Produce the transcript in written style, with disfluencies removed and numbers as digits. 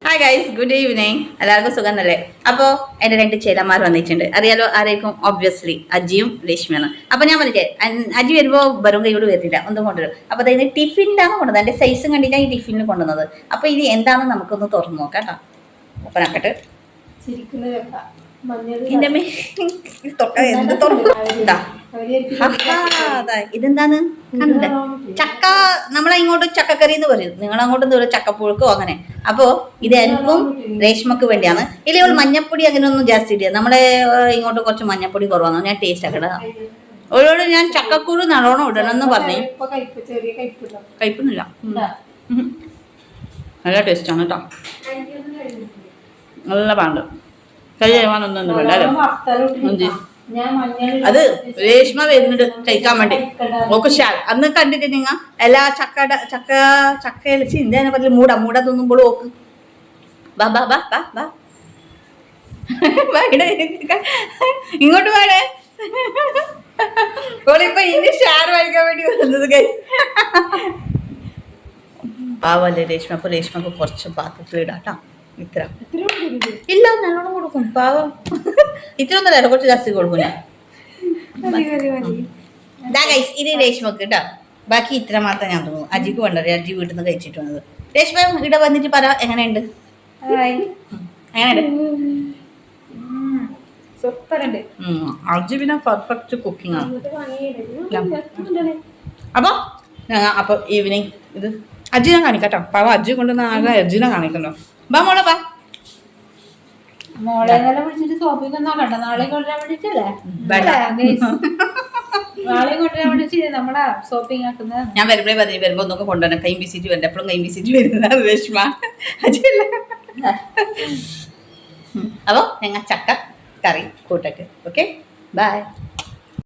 Hi guys, good evening. എല്ലാവർക്കും സുഖം തന്നെ. അപ്പോൾ എൻ്റെ 2 ചേലന്മാർ വന്നിട്ടുണ്ട്. അറിയാലോ ആരായിരിക്കും? ഒബ്വിയസ്ലി അജിയും രേഷ്മയാണ്. അപ്പോൾ ഞാൻ പറഞ്ഞേ, അജി വരുമ്പോൾ വെറും കൈയോട് വരില്ല, ഒന്നും കൊണ്ടുവരും. അപ്പോൾ അതായത് ടിഫിനിലാണ് കൊണ്ടുവന്നത്. എൻ്റെ സൈസും കണ്ടിട്ടാണ് ഈ ടിഫിനിൽ കൊണ്ടുവന്നത്. അപ്പോൾ ഇത് എന്താണെന്ന് നമുക്കൊന്ന് തുറന്നു നോക്കാം കേട്ടോ. ഓപ്പൺ ആക്കട്ടെ. ഇതെന്താണ്? ചക്ക. നമ്മളെ ഇങ്ങോട്ട് ചക്കക്കറി എന്ന് പറയും, നിങ്ങളങ്ങോട്ട് എന്താ പറയുക? ചക്കപ്പുഴുക്കോ അങ്ങനെ. അപ്പോ ഇത് എനിക്കും രേഷ്മക്ക് വേണ്ടിയാണ്. ഇല്ലെങ്കിൽ മഞ്ഞപ്പൊടി അങ്ങനെയൊന്നും ജാസ്തി ഇല്ല. നമ്മളെ ഇങ്ങോട്ട് കുറച്ച് മഞ്ഞപ്പൊടി കുറവാണ്. ഞാൻ ടേസ്റ്റ് ആക്കട്ടെ. ഓരോട് ഞാൻ ചക്കക്കുരു നല്ലോണം ഇടണം എന്ന് പറഞ്ഞു. കയ്പൊന്നുമില്ല, നല്ല ടേസ്റ്റാണ് കേട്ടോ. നല്ല പാണ്ട് കഴിയാനൊന്നും വേണ്ടല്ലോ. അത് രേഷ്മ വരുന്നുണ്ട് കഴിക്കാൻ വേണ്ടി. ഓക്കെ ഷാ അന്ന് കണ്ടിട്ട് നിങ്ങ എല്ലാ ചക്കയില ചിന്തേനെ പറ്റി മൂട തിന്നുമ്പോൾ ഓക്ക് ബാ ബാ ബാ ബാ ബാ ഇങ്ങോട്ട് വേണേ. ഓളിപ്പോ ഇനി ഷാർ വായിക്കാൻ വേണ്ടി വരുന്നത് കൈ പാവല്ലേ രേഷ്മ. അപ്പൊ രേഷ്മക്ക് കുറച്ച് പാത്രത്തിൽ ഇടാട്ടോ. ഇത്ര ഇല്ല, നല്ലോണം കൊടുക്കും പാവം. ഇത്ര ഒന്നല്ല, കുറച്ച് ജാസ്തി കൊടുക്കും ഞാൻ. ഇത് രേഷ്മക്ക് കേട്ടോ. ബാക്കി ഇത്ര മാത്രം ഞാൻ തോന്നുന്നു. അജിക്ക് വേണ്ടറിയ, അജി വീട്ടിൽ നിന്ന് കഴിച്ചിട്ട് വന്നത്. രേഷ്മ ഇവിടെ വന്നിട്ട് പറ എങ്ങനെയുണ്ട്? അജി പിന്നെ പെർഫെക്റ്റ് കുക്കിംഗ് ആണ്. അപ്പൊ ഈവനിങ് ഇത് അജിനെ കാണിക്കട്ടോ. പാവം അജി കൊണ്ടുവന്ന ആകെ അജിനെ കാണിക്കണ്ടോ. ബാ മോളെ ബാ. മോളെ വിളിച്ചിട്ട് ഷോപ്പിംഗ് ഒന്നും കണ്ട. നാളെ കൊണ്ടുവരാൻ വേണ്ടിട്ടല്ലേ? നാളെ കൊണ്ടുവരാൻ വേണ്ടിട്ട് നമ്മളെ ഷോപ്പിംഗ് ആക്കുന്നത്. ഞാൻ വരുമ്പോ ഒന്നൊക്കെ കൊണ്ടുവരണം. കൈ വിസിറ്റ് വരണം. എപ്പോഴും കൈ വിസിറ്റ് വരുന്നതാണ് രേഷ്മ. അപ്പോ ഞങ്ങൾ ചക്ക കറി കൂട്ടട്ടെ. Okay, by.